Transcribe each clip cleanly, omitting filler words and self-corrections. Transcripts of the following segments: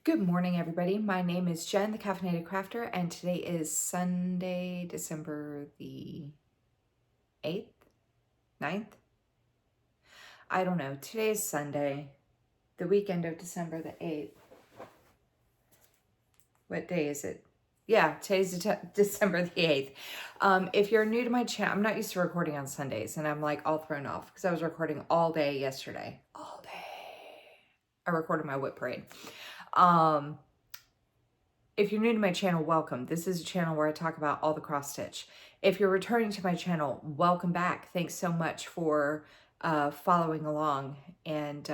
Good morning, everybody. My name is Jen, the Caffeinated Crafter, and today is Sunday, December the 8th, 9th? I don't know. Today is Sunday, the weekend of December the 8th. What day is it? Yeah, today's December the 8th. If you're new to my channel, I'm not used to recording on Sundays, and I'm like all thrown off because I was recording all day yesterday. All day. I recorded my whip parade. If you're new to my channel, welcome. This is a channel where I talk about all the cross stitch. If you're returning to my channel, welcome back. Thanks so much for following along and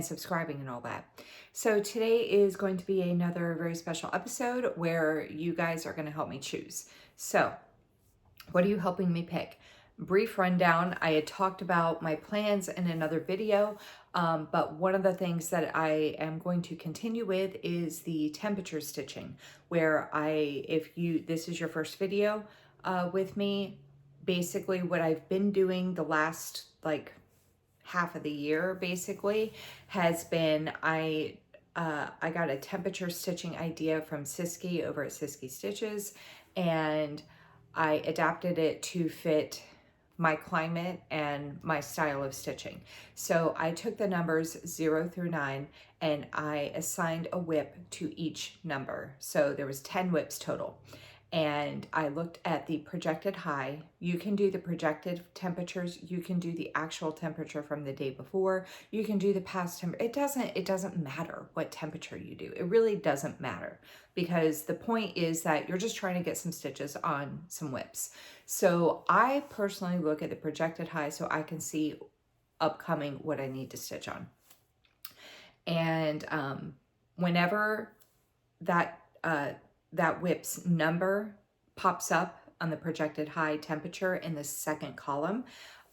subscribing and all that. So today is going to be another very special episode where you guys are going to help me choose. So what are you helping me pick? Brief rundown. I had talked about my plans in another video, but one of the things that I am going to continue with is the temperature stitching, where if this is your first video with me, basically what I've been doing the last like half of the year basically has been I got a temperature stitching idea from Siski over at Siski Stitches, and I adapted it to fit my climate and my style of stitching. So I took the numbers 0 through 9 and I assigned a whip to each number. So there was 10 whips total. And I looked at the projected high. You can do the projected temperatures. You can do the actual temperature from the day before. You can do the past temperature. It doesn't matter what temperature you do. It really doesn't matter, because the point is that you're just trying to get some stitches on some whips. So I personally look at the projected high so I can see upcoming what I need to stitch on. And whenever that whip's number pops up on the projected high temperature in the second column,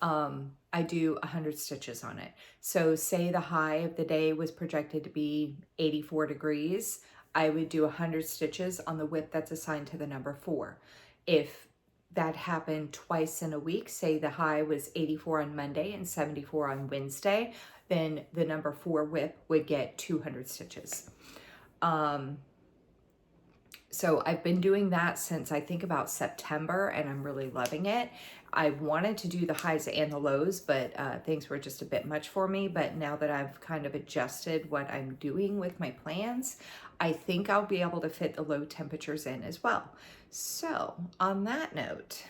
I do 100 stitches on it. So say the high of the day was projected to be 84 degrees, I would do 100 stitches on the whip that's assigned to the number 4. If that happened twice in a week, say the high was 84 on Monday and 74 on Wednesday, then the number 4 whip would get 200 stitches. So I've been doing that since I think about September, and I'm really loving it. I wanted to do the highs and the lows, but things were just a bit much for me. But now that I've kind of adjusted what I'm doing with my plans, I think I'll be able to fit the low temperatures in as well. So on that note,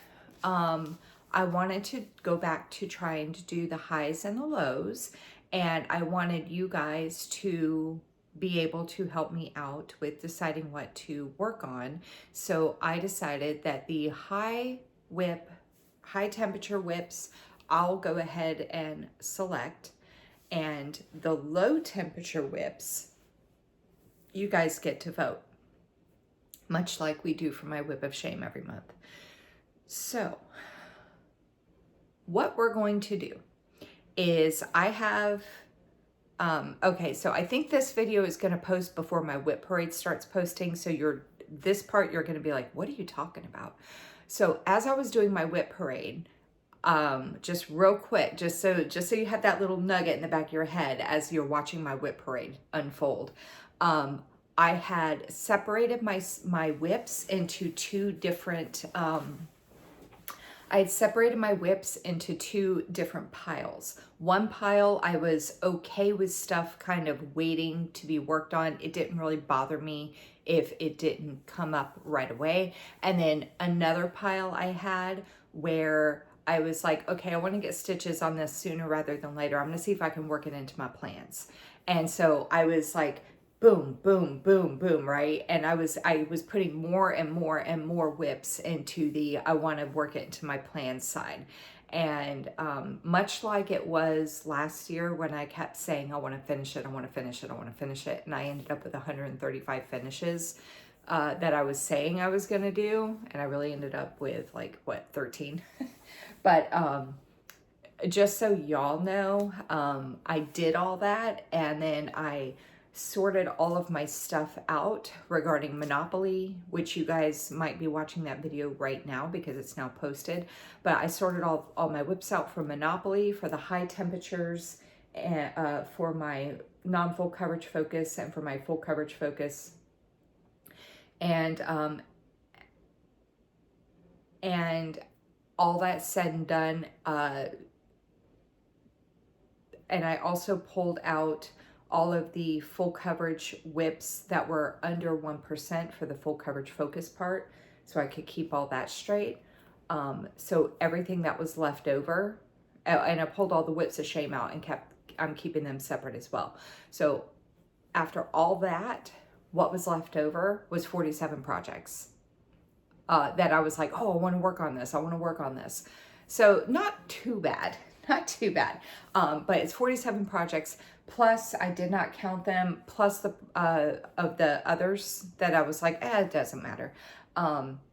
I wanted to go back to trying to do the highs and the lows, and I wanted you guys to be able to help me out with deciding what to work on. So I decided that the high temperature whips, I'll go ahead and select, and the low temperature whips, you guys get to vote, much like we do for my whip of shame every month. So what we're going to do is I have okay, so I think this video is going to post before my whip parade starts posting. So this part you're going to be like, what are you talking about? So as I was doing my whip parade, just real quick, just so you have that little nugget in the back of your head as you're watching my whip parade unfold, I had separated my whips into two different I had separated my whips into two different piles. One pile, I was okay with stuff kind of waiting to be worked on. It didn't really bother me if it didn't come up right away. And then another pile I had where I was like, okay, I want to get stitches on this sooner rather than later. I'm going to see if I can work it into my plans. And so I was like, boom, boom, boom, boom, right? And I was putting more and more and more whips into the I want to work it into my plan side. And much like it was last year when I kept saying, I want to finish it, I want to finish it, I want to finish it. And I ended up with 135 finishes that I was saying I was going to do. And I really ended up with like, what, 13? But just so y'all know, I did all that, and then I sorted all of my stuff out regarding Monopoly, which you guys might be watching that video right now because it's now posted. But I sorted all my whips out for Monopoly, for the high temperatures, and for my non-full coverage focus and for my full coverage focus. And all that said and done, and I also pulled out all of the full coverage whips that were under 1% for the full coverage focus part, so I could keep all that straight. So everything that was left over, and I pulled all the whips of shame out and I'm keeping them separate as well. So after all that, what was left over was 47 projects that I was like, oh, I want to work on this. I want to work on this. So not too bad, not too bad. But it's 47 projects, plus I did not count them, plus the of the others that I was like, it doesn't matter.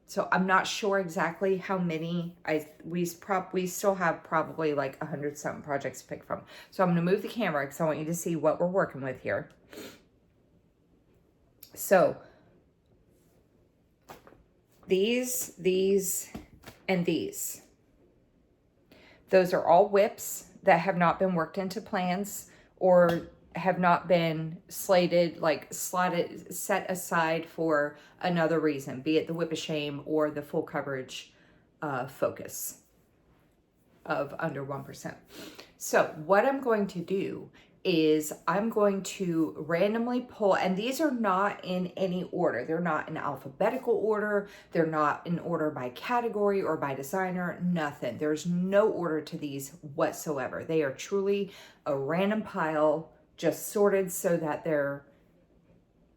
So I'm not sure exactly how many. We still have probably like 100-something projects to pick from. So I'm going to move the camera because I want you to see what we're working with here. So these, and these. Those are all whips that have not been worked into plans or have not been slotted, set aside for another reason, be it the whip of shame or the full coverage focus of under 1%. So what I'm going to do is I'm going to randomly pull, and these are not in any order. They're not in alphabetical order. They're not in order by category or by designer, nothing. There's no order to these whatsoever. They are truly a random pile, just sorted so that they're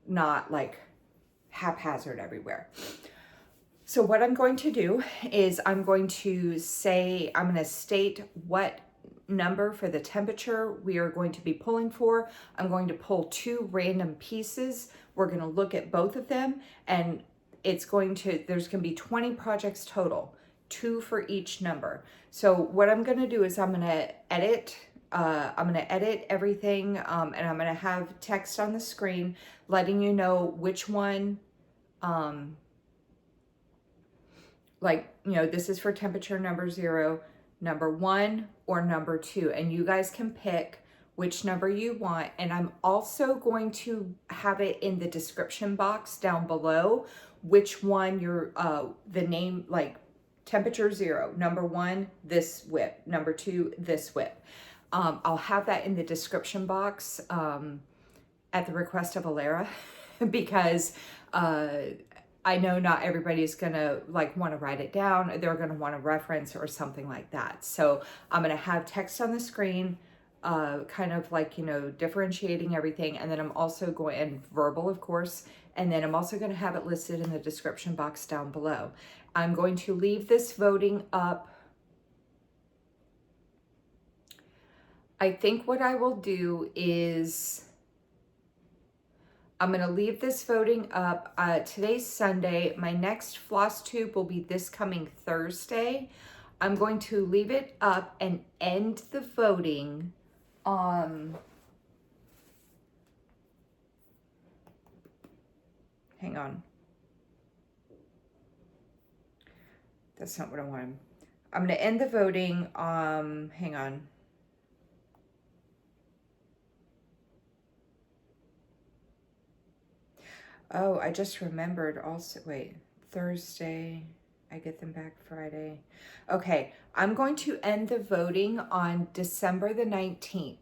not like haphazard everywhere. So what I'm going to do is I'm going to state what number for the temperature we are going to be pulling for. I'm going to pull 2 random pieces. We're going to look at both of them, and there's going to be 20 projects total, 2 for each number. So what I'm going to do is I'm going to edit everything, and I'm going to have text on the screen letting you know which one, this is for temperature number 0, number 1, or number 2, and you guys can pick which number you want. And I'm also going to have it in the description box down below which one you're the name, like temperature 0, number 1, this whip, number 2, this whip. I'll have that in the description box at the request of Aurora because I know not everybody's gonna want to write it down. They're gonna want to reference or something like that. So I'm gonna have text on the screen, kind of differentiating everything. And then I'm also going, and verbal of course, and then I'm also gonna have it listed in the description box down below. I'm going to leave this voting up. I think what I will do is I'm going to leave this voting up. Today's Sunday. My next Flosstube will be this coming Thursday. I'm going to leave it up and end the voting. Hang on. That's not what I want. I'm going to end the voting. Hang on. Oh, I just remembered also, wait, Thursday, I get them back Friday. Okay, I'm going to end the voting on December the 19th,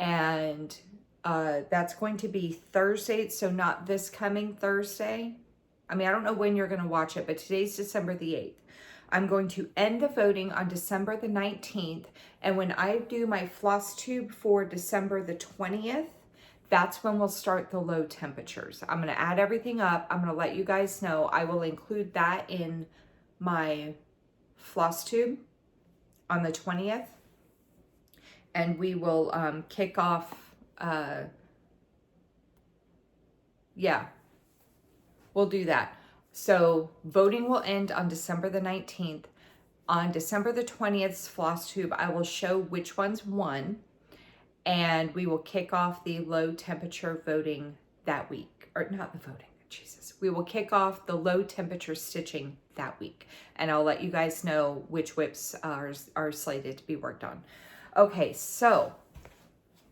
and that's going to be Thursday, so not this coming Thursday. I mean, I don't know when you're going to watch it, but today's December the 8th. I'm going to end the voting on December the 19th, and when I do my Flosstube for December the 20th, that's when we'll start the low temperatures. I'm going to add everything up. I'm going to let you guys know. I will include that in my Flosstube on the 20th. And we will kick off, yeah, we'll do that. So voting will end on December the 19th. On December the 20th's Flosstube, I will show which ones won. And we will kick off the low temperature voting that week. Or not the voting, Jesus. We will kick off the low temperature stitching that week. And I'll let you guys know which whips are slated to be worked on. Okay, so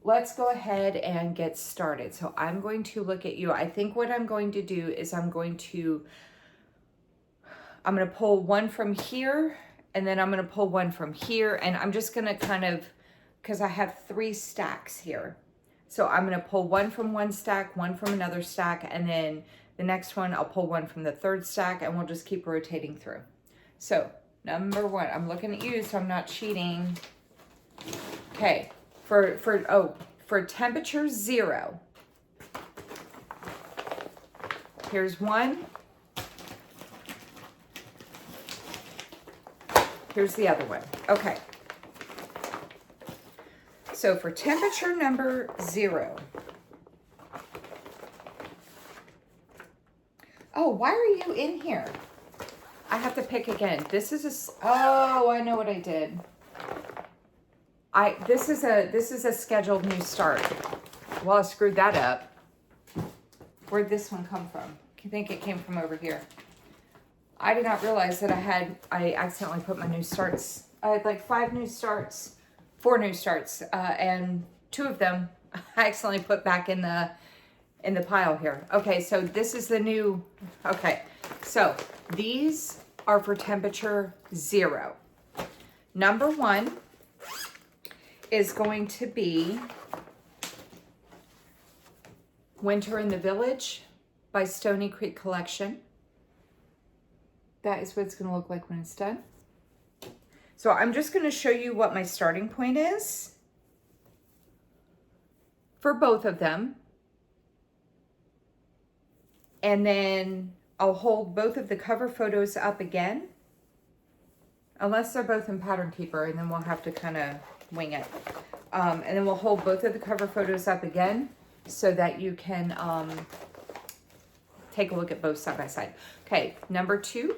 let's go ahead and get started. So I'm going to look at you. I think what I'm going to do is I'm going to pull one from here, and then I'm going to pull one from here, and I'm just going to kind of, because I have 3 stacks here. So I'm going to pull one from one stack, one from another stack, and then the next one I'll pull one from the 3rd stack, and we'll just keep rotating through. So number 1, I'm looking at you, so I'm not cheating. Okay. For temperature 0, here's 1. Here's the other one. Okay. So for temperature number 0. Oh, why are you in here? I have to pick again. This is oh, I know what I did. This is a scheduled new start. Well, I screwed that up. Where'd this one come from? I think it came from over here. I did not realize that I accidentally put my new starts. I had like 4 new starts, and 2 of them I accidentally put back in the pile here. Okay, so this is the new, okay. So these are for temperature 0. Number 1 is going to be Winter in the Village by Stoney Creek Collection. That is what it's going to look like when it's done. So I'm just going to show you what my starting point is for both of them. And then I'll hold both of the cover photos up again, unless they're both in Pattern Keeper, and then we'll have to kind of wing it. And then we'll hold both of the cover photos up again so that you can take a look at both side by side. Okay, number 2.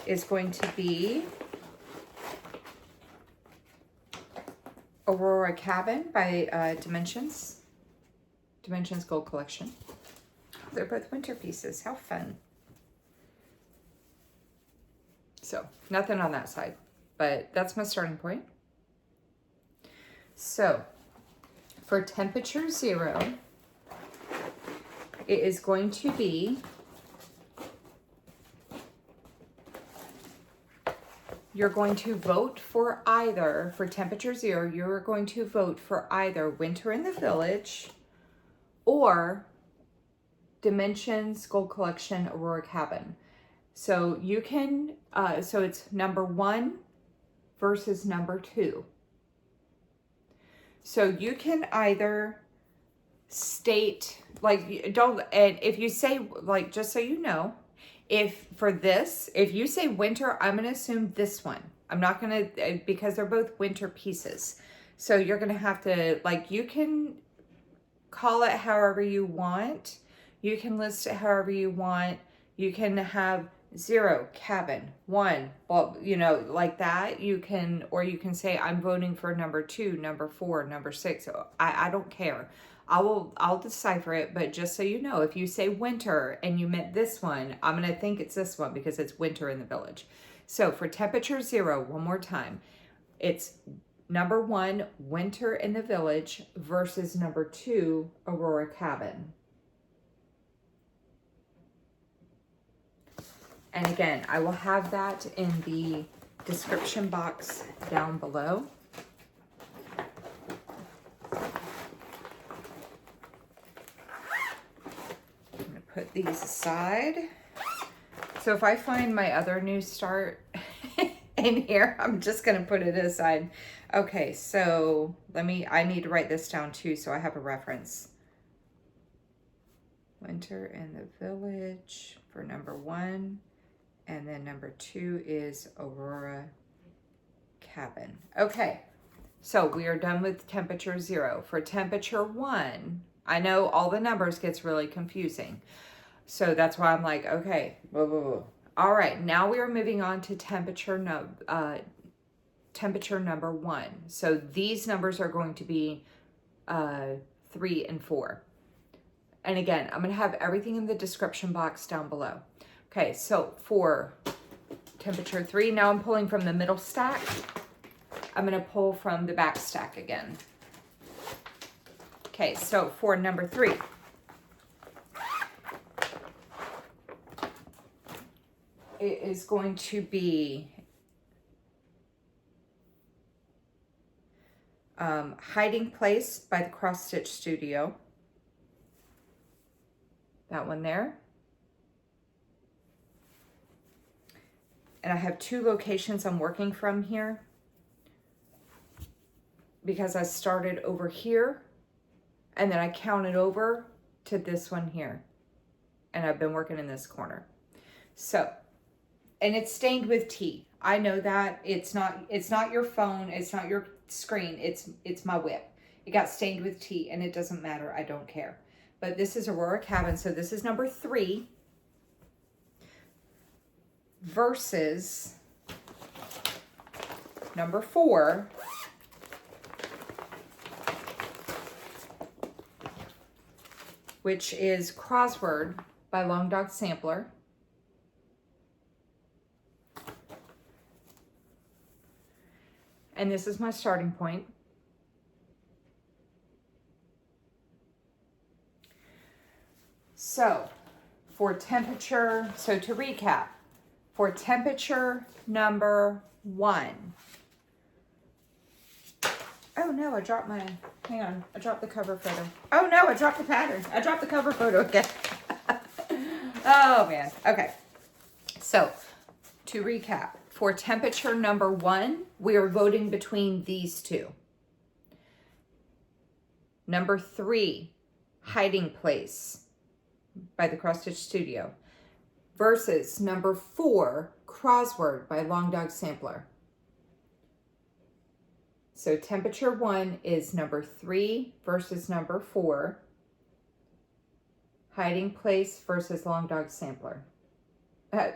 Is going to be Aurora Cabin by Dimensions Gold Collection. They're both winter pieces. How fun. So nothing on that side, but that's my starting point. So for temperature 0, it is going to be you're going to vote for either, for temperature 0, you're going to vote for either Winter in the Village or Dimensions Gold Collection Aurora Cabin. So you can, so it's number 1 versus number 2. So you can either state, like, don't, and if you say, like, just so you know, if you say winter, I'm going to assume this one. I'm not going to, because they're both winter pieces. So you're going to have to, like, you can call it however you want. You can list it however you want. You can have 0, cabin, 1, well, you know, like that. You can, or you can say, I'm voting for number 2, number 4, number 6. I don't care. I'll decipher it, but just so you know, if you say winter and you meant this one, I'm going to think it's this one because it's Winter in the Village. So for temperature 0, one more time, it's number 1, Winter in the Village versus number 2, Aurora Cabin. And again, I will have that in the description box down below. I'm going to put these aside. So if I find my other new start in here, I'm just going to put it aside. Okay, so I need to write this down too so I have a reference. Winter in the Village for number 1. And then number 2 is Aurora Cabin. Okay, so we are done with temperature 0. For temperature 1, I know all the numbers gets really confusing. So that's why I'm like, okay, blah, blah, blah. All right, now we are moving on to temperature number 1. So these numbers are going to be 3 and 4. And again, I'm going to have everything in the description box down below. Okay, so for temperature 3. Now I'm pulling from the middle stack. I'm going to pull from the back stack again. Okay, so for number 3. It is going to be Hiding Place by the Cross Stitch Studio. That one there. And I have 2 locations I'm working from here because I started over here and then I counted over to this one here. And I've been working in this corner. So, and it's stained with tea. I know that it's not your phone, it's not your screen, it's my whip. It got stained with tea and it doesn't matter, I don't care. But this is Aurora Cabin, so this is number 3 versus number 4, which is Krozwyrd by Long Dog Sampler. And this is my starting point. So, for temperature, so to recap, for temperature number 1. Oh no, I dropped my, hang on, I dropped the cover photo. Oh no, I dropped the pattern. I dropped the cover photo again. Oh man, okay. So, to recap, for temperature number 1, we are voting between these 2. Number 3, Hiding Place by the Cross Stitch Studio versus number 4, Krozwyrd by Long Dog Sampler. So temperature 1 is number 3 versus number 4, Hiding Place versus Long Dog Sampler.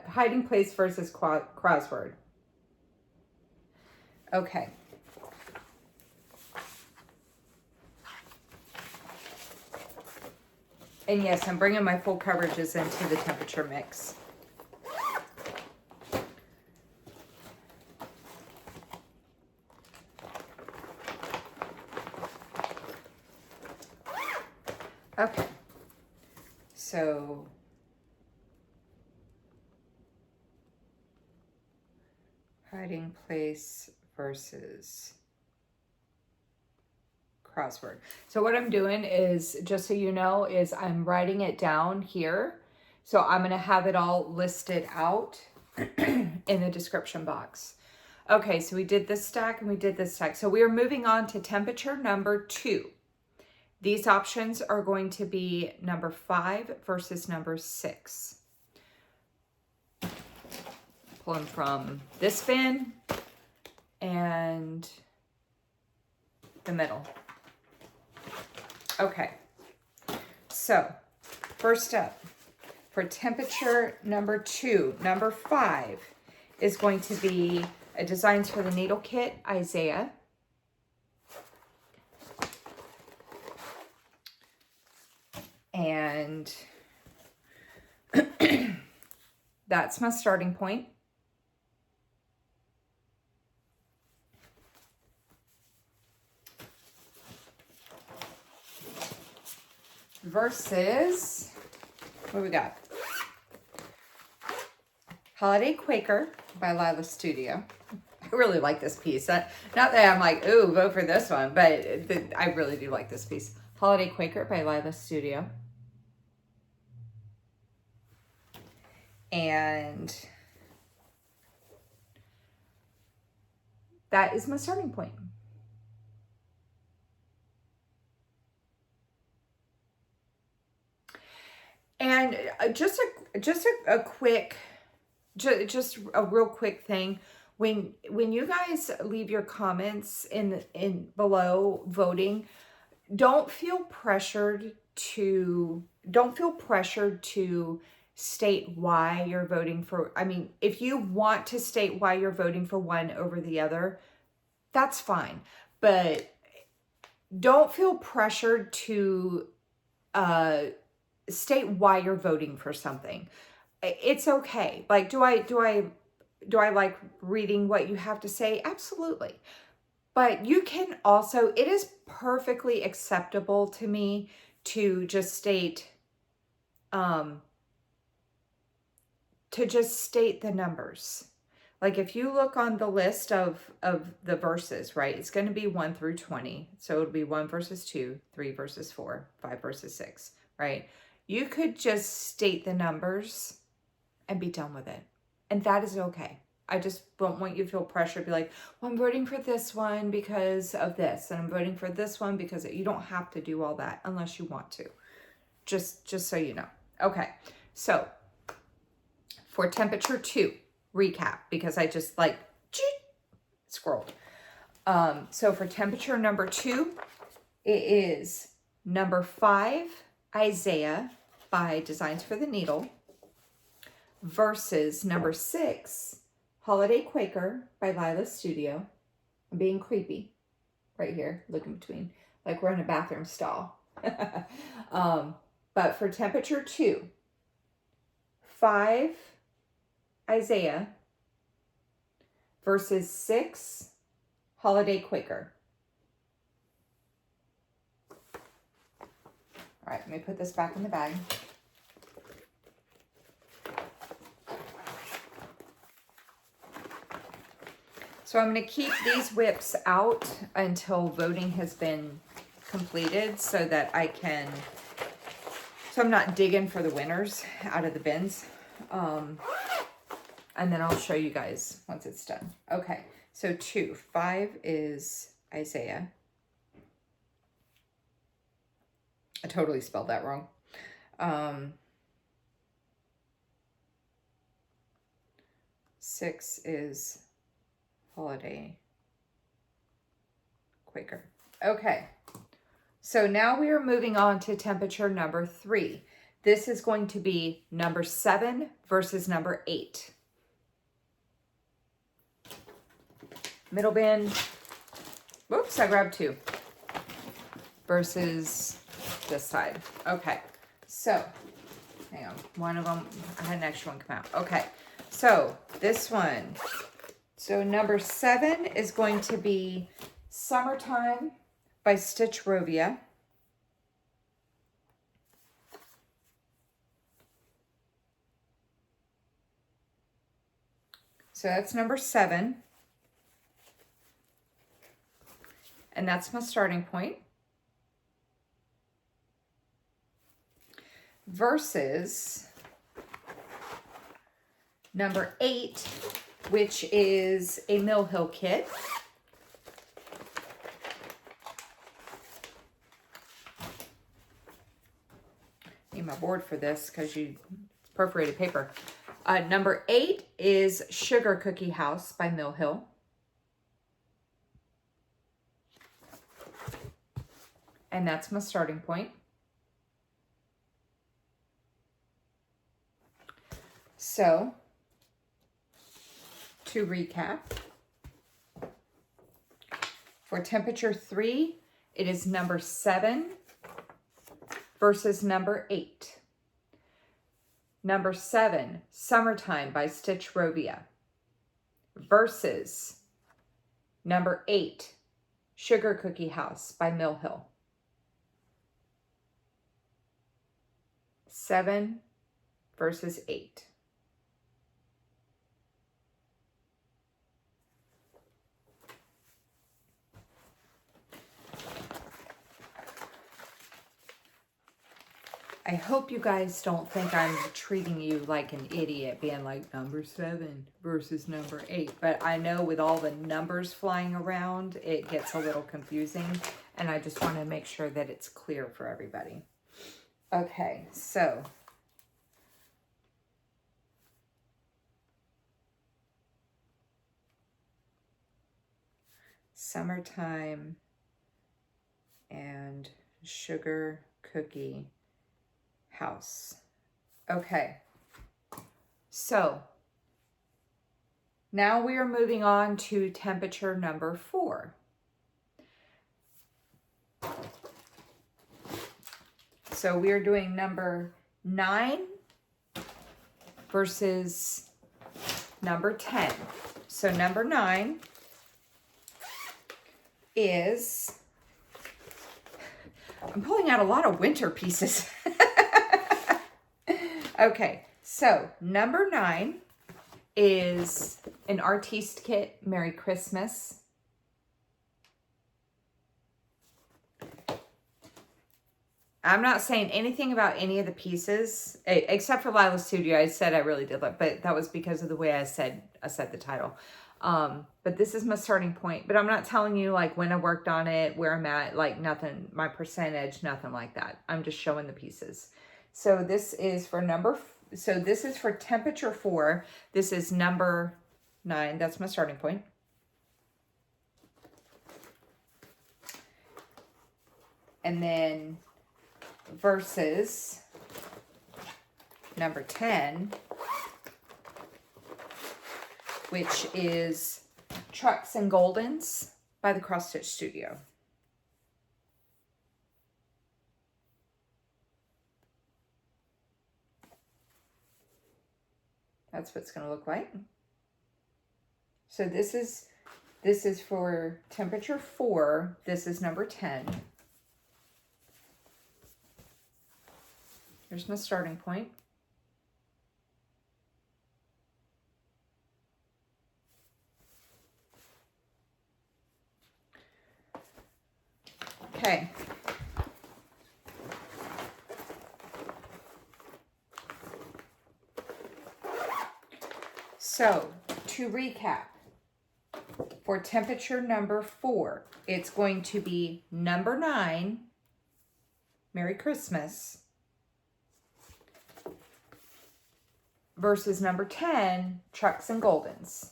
Hiding Place versus Krozwyrd. Okay. And yes, I'm bringing my full coverages into the temperature mix. Okay. So Hiding Place versus Krozwyrd. So what I'm doing is, just so you know, is I'm writing it down here. So I'm going to have it all listed out in the description box. Okay, so we did this stack and we did this stack. So we are moving on to temperature number 2. These options are going to be number 5 versus number 6. Pulling from this bin and the middle. Okay, so first up, for temperature number 2, number 5 is going to be a Designs for the Needle Kit, Isaiah. And that's my starting point. Versus, what we got? Holiday Quaker by Lila Studio. I really like this piece. Not that I'm like, ooh, vote for this one, but I really do like this piece. Holiday Quaker by Lila Studio. And that is my starting point. And just a quick, just a real quick thing. When you guys leave your comments in below voting, don't feel pressured to state why you're voting for. I mean, if you want to state why you're voting for one over the other, that's fine. But don't feel pressured to state why you're voting for something. It's okay. Like, do I Do I like reading what you have to say? Absolutely. But you can also, it is perfectly acceptable to me to just state, the numbers. Like if you look on the list of the verses, right, it's going to be 1 through 20. So it'll be 1 verses 2, 3 verses 4, 5 verses 6, right? You could just state the numbers and be done with it. And that is okay. I just don't want you to feel pressure to be like, well, I'm voting for this one because of this, and I'm voting for this one because you don't have to do all that unless you want to. Just so you know. Okay, so for temperature 2, recap, because I just like scrolled. So for temperature number 2, it is number 5, Isaiah by Designs for the Needle, versus number 6, Holiday Quaker by Lila Studio. I'm being creepy right here, looking between, like we're in a bathroom stall. But for temperature 2, 5, Isaiah, versus 6, Holiday Quaker. All right, let me put this back in the bag. So I'm going to keep these whips out until voting has been completed so that I can, so I'm not digging for the winners out of the bins. And then I'll show you guys once it's done. Okay, so 2, 5 is Isaiah. I totally spelled that wrong. 6 is Holiday Quaker. Okay, so now we are moving on to temperature number 3. This is going to be number 7 versus number 8. Middle bin, whoops, I grabbed 2, versus this side. Okay, so, hang on, one of them, I had an extra one come out. Okay, so this one, so number 7 is going to be Summertime by Stitchrovia. So that's number 7. And that's my starting point. Versus number 8, which is a Mill Hill kit. Need my board for this because it's perforated paper. Number 8 is Sugar Cookie House by Mill Hill. And that's my starting point. So, to recap, for temperature 3, it is number 7 versus number 8. Number 7, Summertime by Stitchrovia, versus number 8, Sugar Cookie House by Mill Hill. 7 versus 8. I hope you guys don't think I'm treating you like an idiot, being like number 7 versus number 8. But I know with all the numbers flying around, it gets a little confusing. And I just want to make sure that it's clear for everybody. Okay, so Summertime and Sugar Cookie House. Okay, so now we are moving on to temperature number 4. So we are doing number 9 versus number 10. So number 9 is, I'm pulling out a lot of winter pieces. Okay, so number 9 is an Artiste kit, Merry Christmas. I'm not saying anything about any of the pieces, except for Lila's Studio. I said I really did like, but that was because of the way I said the title. But this is my starting point. But I'm not telling you like when I worked on it, where I'm at, like nothing, my percentage, nothing like that. I'm just showing the pieces. So this is for this is for temperature 4. This is number 9. That's my starting point. And then versus number 10, which is Trucks and Goldens by the Cross Stitch Studio. That's what it's going to look like. So this is for temperature 4. This is number 10. Here's my starting point. Okay. So, to recap, for temperature number 4, it's going to be number 9, Merry Christmas, versus number 10, Trucks and Goldens.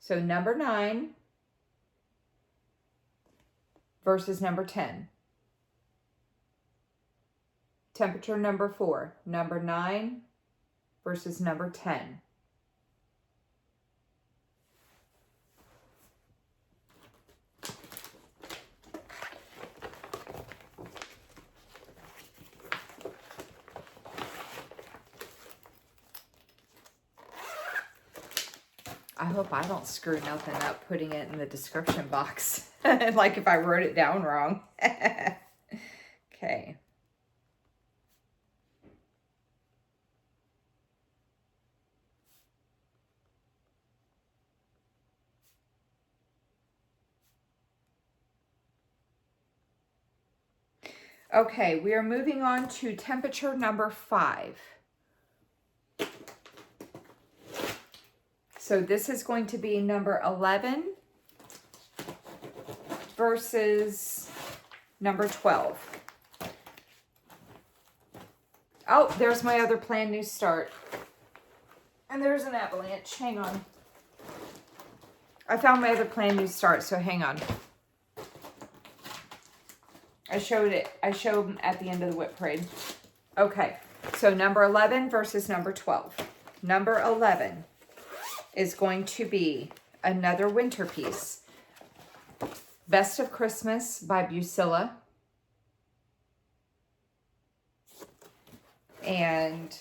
So number 9 versus number 10. Temperature number 4, number 9 versus number 10. I hope I don't screw nothing up putting it in the description box. Like if I wrote it down wrong. Okay. Okay, we are moving on to temperature number 5. So this is going to be number 11 versus number 12. Oh, there's my other Plan New Start. And there's an avalanche. Hang on. I found my other Plan New Start, so hang on. I showed them at the end of the whip parade. Okay, so number 11 versus number 12. Number 11 is going to be another winter piece. Best of Christmas by Bucilla. And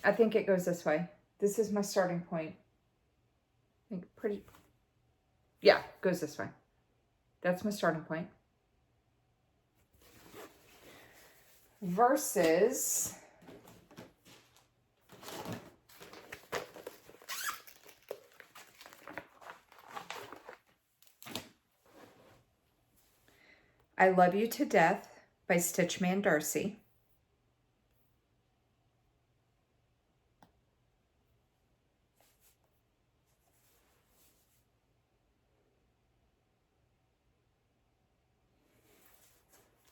I think it goes this way. This is my starting point. I think yeah, goes this way. That's my starting point. Versus I Love You to Death by Stitchman Darcy.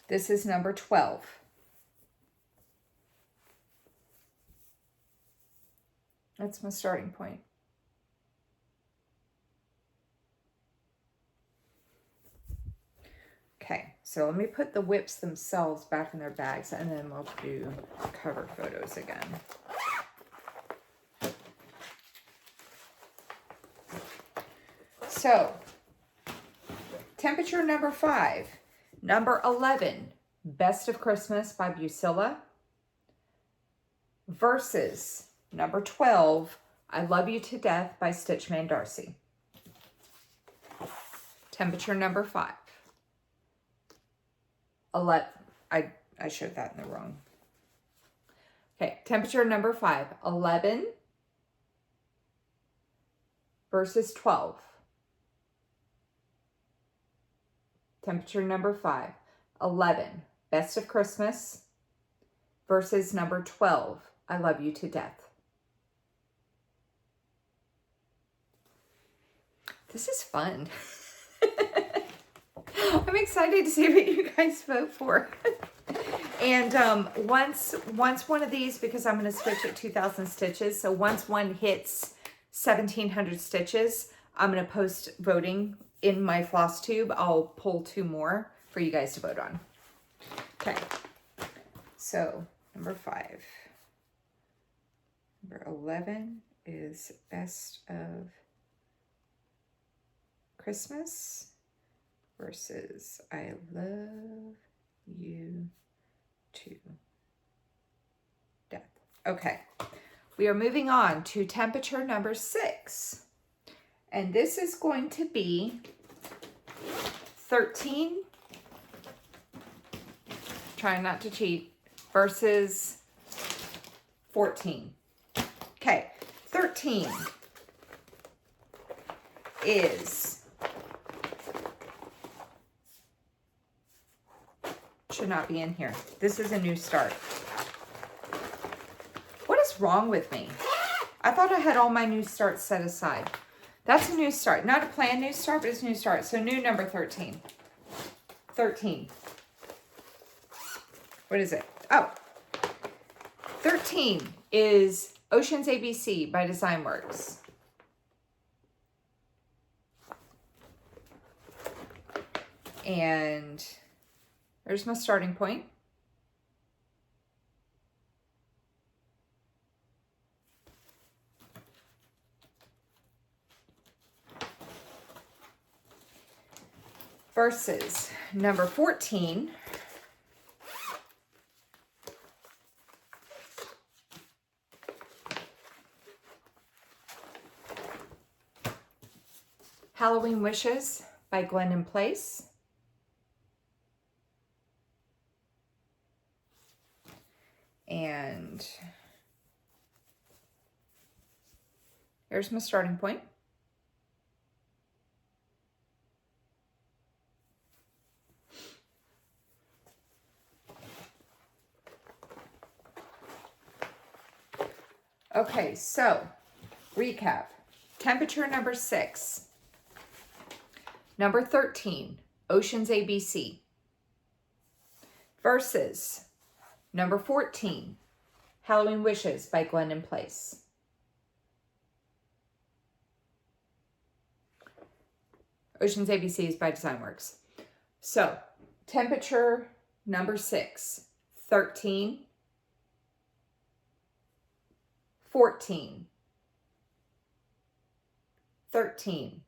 This is number 12. That's my starting point. Okay, so let me put the whips themselves back in their bags and then we'll do cover photos again. So, temperature number 5. Number 11, Best of Christmas by Bucilla. Versus number 12, I Love You to Death by Stitchman Darcy. Temperature number 5. 11. I showed that in the wrong. Okay, temperature number 5. 11 versus 12. Temperature number 5. 11. Best of Christmas versus number 12. I Love You to Death. This is fun. I'm excited to see what you guys vote for. And once one of these, because I'm going to switch at 2,000 stitches, so once one hits 1,700 stitches, I'm going to post voting in my Flosstube. I'll pull 2 more for you guys to vote on. Okay, so number 5. Number 11 is Best of Christmas versus I Love You to Death. Okay, we are moving on to temperature number 6. And this is going to be 13, trying not to cheat, versus 14. Okay, 13 is, should not be in here. This is a new start. What is wrong with me? I thought I had all my new starts set aside. That's a new start. Not a planned new start, but it's a new start. So new number 13. 13. What is it? Oh. 13 is Ocean's ABC by Designworks. And there's my starting point. Versus number 14. Halloween Wishes by Glendon Place. And here's my starting point. Okay, so recap. Temperature number 6. Number 13, Ocean's ABC. Versus number 14, Halloween Wishes by Glendon Place. Ocean's ABC is by Designworks. So, temperature number 6, 13, 14, 13,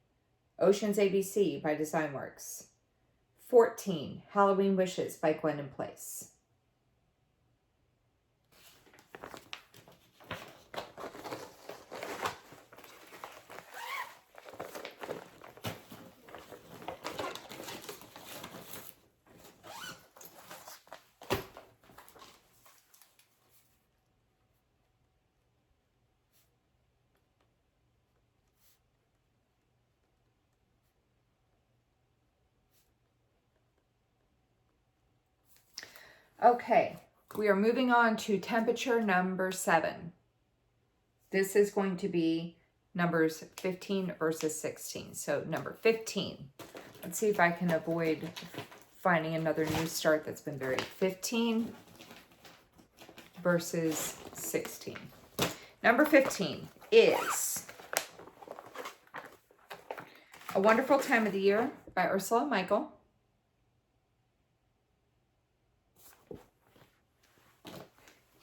Ocean's ABC by Designworks. 14, Halloween Wishes by Glendon Place. Okay, we are moving on to temperature number 7. This is going to be numbers 15 versus 16. So number 15. Let's see if I can avoid finding another new start that's been buried. 15 versus 16. Number 15 is A Wonderful Time of the Year by Ursula Michael.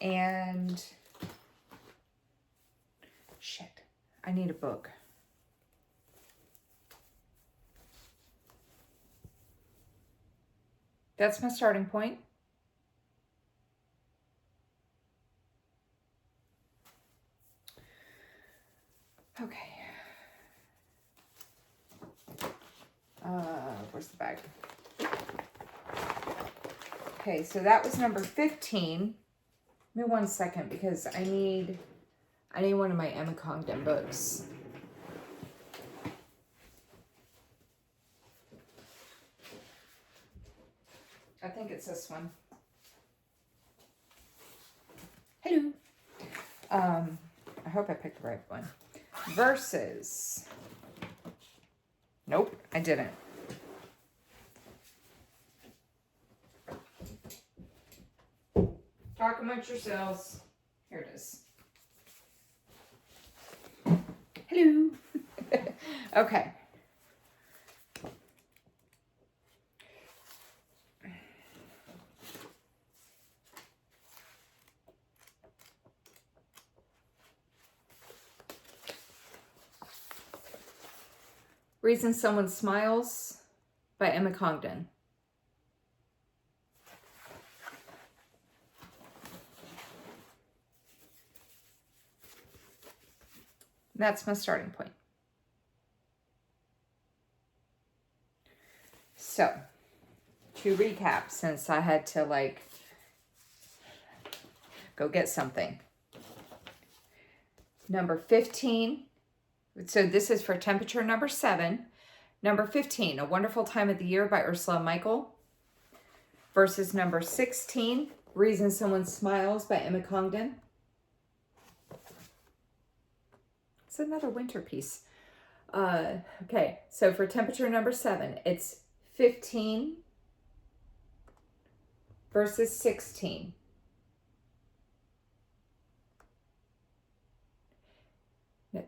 And shit, I need a book. That's my starting point. Okay. Where's the bag? Okay, so that was number 15. Give me 1 second because I need one of my Emma Congdon books. I think it's this one. Hello. I hope I picked the right one. Versus. Nope, I didn't. Talk amongst yourselves. Here it is. Hello. Okay. Reason Someone Smiles by Emma Congdon. That's my starting point. So, to recap, since I had to like go get something. Number 15. So this is for temperature number 7. Number 15, A Wonderful Time of the Year by Ursula Michael. Versus number 16, Reason Someone Smiles by Emma Congdon. It's another winter piece. Okay, so for temperature number 7, it's 15 versus 16.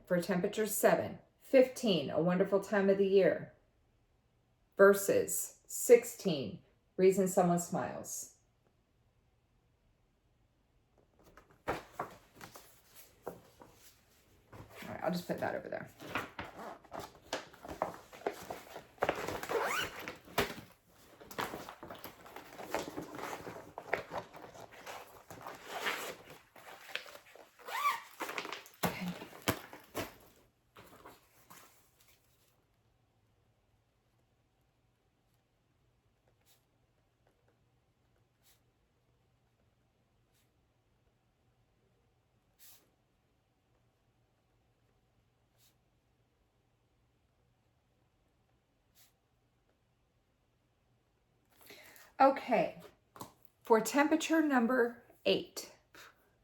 For temperature 7, 15, A Wonderful Time of the Year versus 16, Reason Someone Smiles. All right, I'll just put that over there. Okay, for temperature number 8,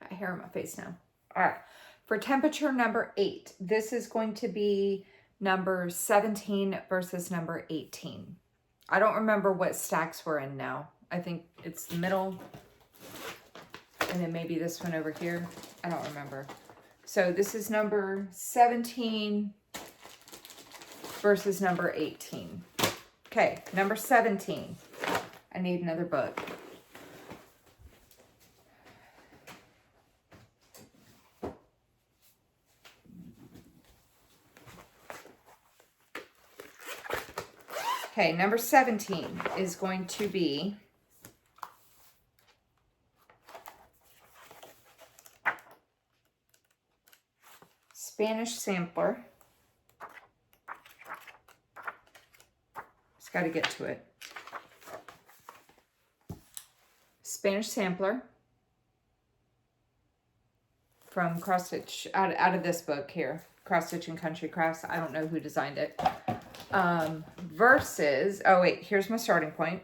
I got hair on my face now. All right, for temperature number 8, this is going to be number 17 versus number 18. I don't remember what stacks we're in now. I think it's the middle, and then maybe this one over here. I don't remember. So this is number 17 versus number 18. Okay, number 17. I need another book. Okay, number 17 is going to be Spanish Sampler. Just got to get to it. Spanish Sampler from Cross Stitch, out of this book here, Cross Stitch and Country Crafts. I don't know who designed it. Versus, oh wait, here's my starting point.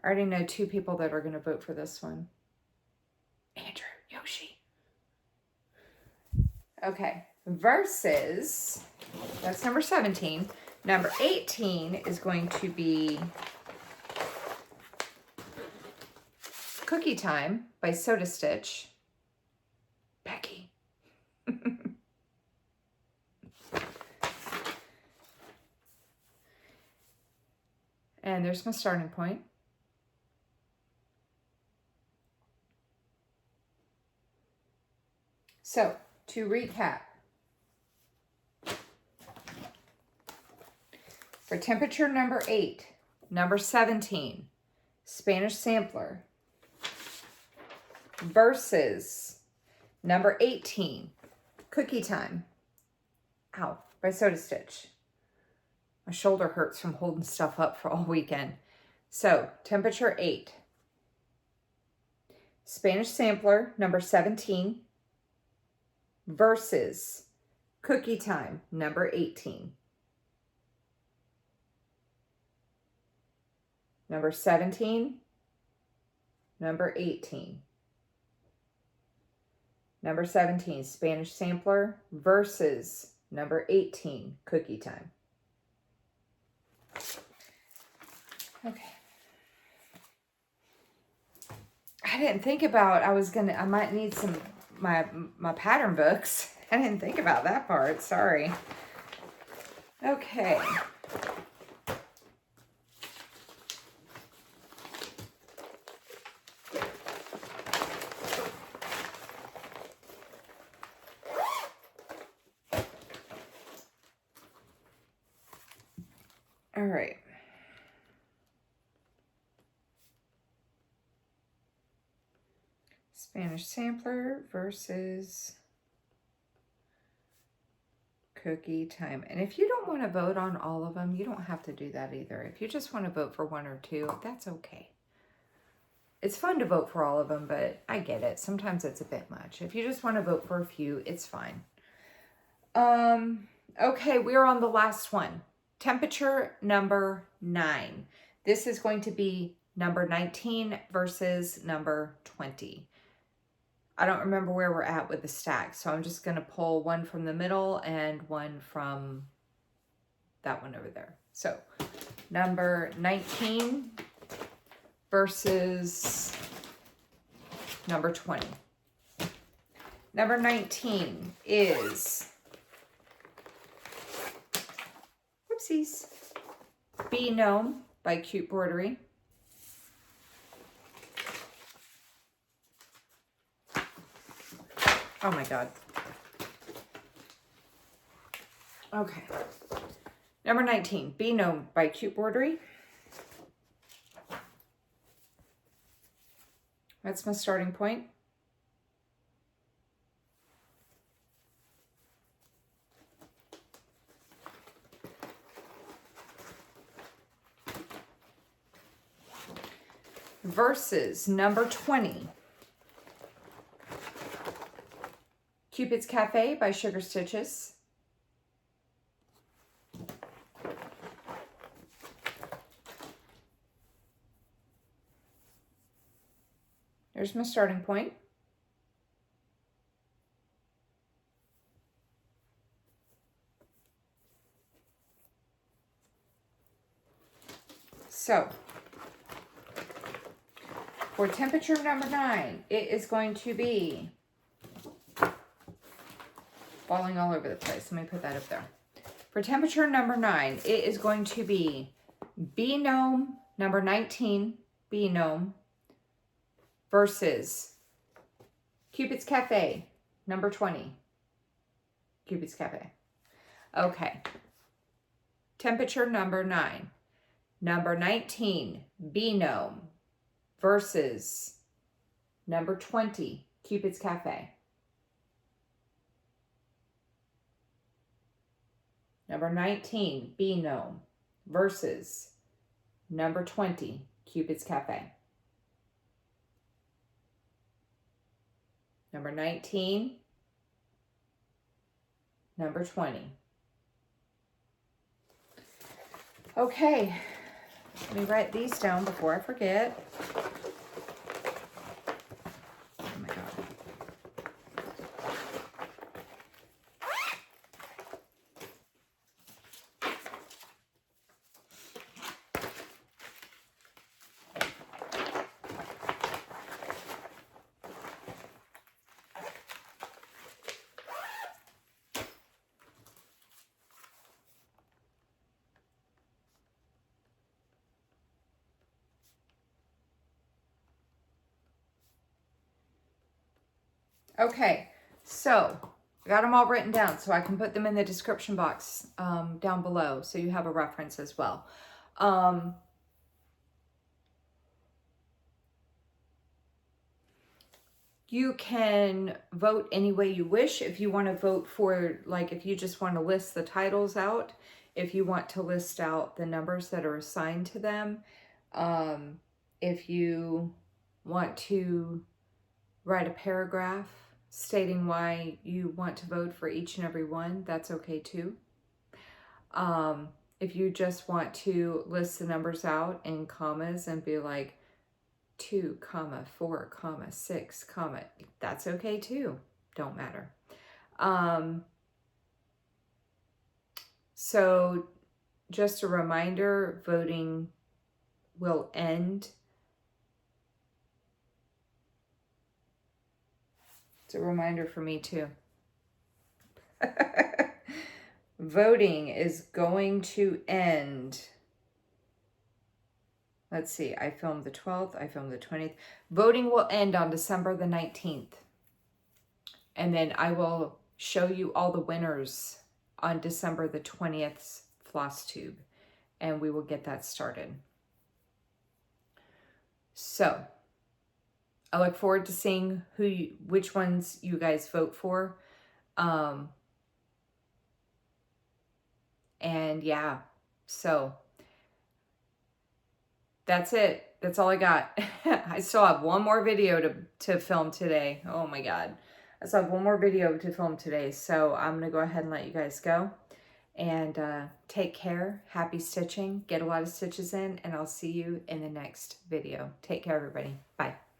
I already know 2 people that are going to vote for this one. Andrew, Yoshi. Okay, versus, that's number 17. Number 18 is going to be Cookie Time by Soda Stitch. Becky. And there's my starting point. So, to recap, for temperature number 8, number 17, Spanish Sampler, versus number 18, Cookie Time. Ow, by Soda Stitch. My shoulder hurts from holding stuff up for all weekend. So, temperature 8. Spanish Sampler, number 17, versus Cookie Time, number 18. Number 17, number 18. Number 17, Spanish Sampler, versus number 18, Cookie Time. Okay. I didn't think about, I might need some, my pattern books. I didn't think about that part, sorry. Okay. All right. Spanish Sampler versus Cookie Time. And if you don't want to vote on all of them, you don't have to do that either. If you just want to vote for one or two, that's okay. It's fun to vote for all of them, but I get it. Sometimes it's a bit much. If you just want to vote for a few, it's fine. Okay, we're on the last one. Temperature number 9. This is going to be number 19 versus number 20. I don't remember where we're at with the stack, so I'm just going to pull one from the middle and one from that one over there. So number 19 versus number 20. Number 19 is, whoopsies, Bee Gnome by Cute Bordery. Oh my God. Okay. Number 19, Bee Gnome by Cute Bordery. That's my starting point. Versus number 20, Cupid's Cafe by Sugar Stitches. There's my starting point. So, for temperature number 9, it is going to be falling all over the place. Let me put that up there. For temperature number 9, it is going to be Bee Gnome, number 19, Bee Gnome, versus Cupid's Cafe, number 20, Cupid's Cafe. Okay. Temperature number 9, number 19, Bee Gnome, versus number 20, Cupid's Cafe. Number 19, Bee Gnome, versus number 20, Cupid's Cafe. Number 19, number 20. Okay, let me write these down before I forget. Oh my God. Okay, so I got them all written down so I can put them in the description box down below so you have a reference as well. You can vote any way you wish. If you want to vote for, like, if you just want to list the titles out, if you want to list out the numbers that are assigned to them, if you want to write a paragraph stating why you want to vote for each and every one, that's okay too. If you just want to list the numbers out in commas and be like 2, 4, 6, that's okay too. Don't matter. So just a reminder, voting will end. It's a reminder for me too. Voting is going to end. Let's see, I filmed the 12th, I filmed the 20th. Voting will end on December the 19th. And then I will show you all the winners on December the 20th's Flosstube. And we will get that started. So, I look forward to seeing which ones you guys vote for. And yeah, so that's it. That's all I got. I still have one more video to film today. Oh my God. I still have one more video to film today. So I'm going to go ahead and let you guys go. And take care. Happy stitching. Get a lot of stitches in. And I'll see you in the next video. Take care, everybody. Bye.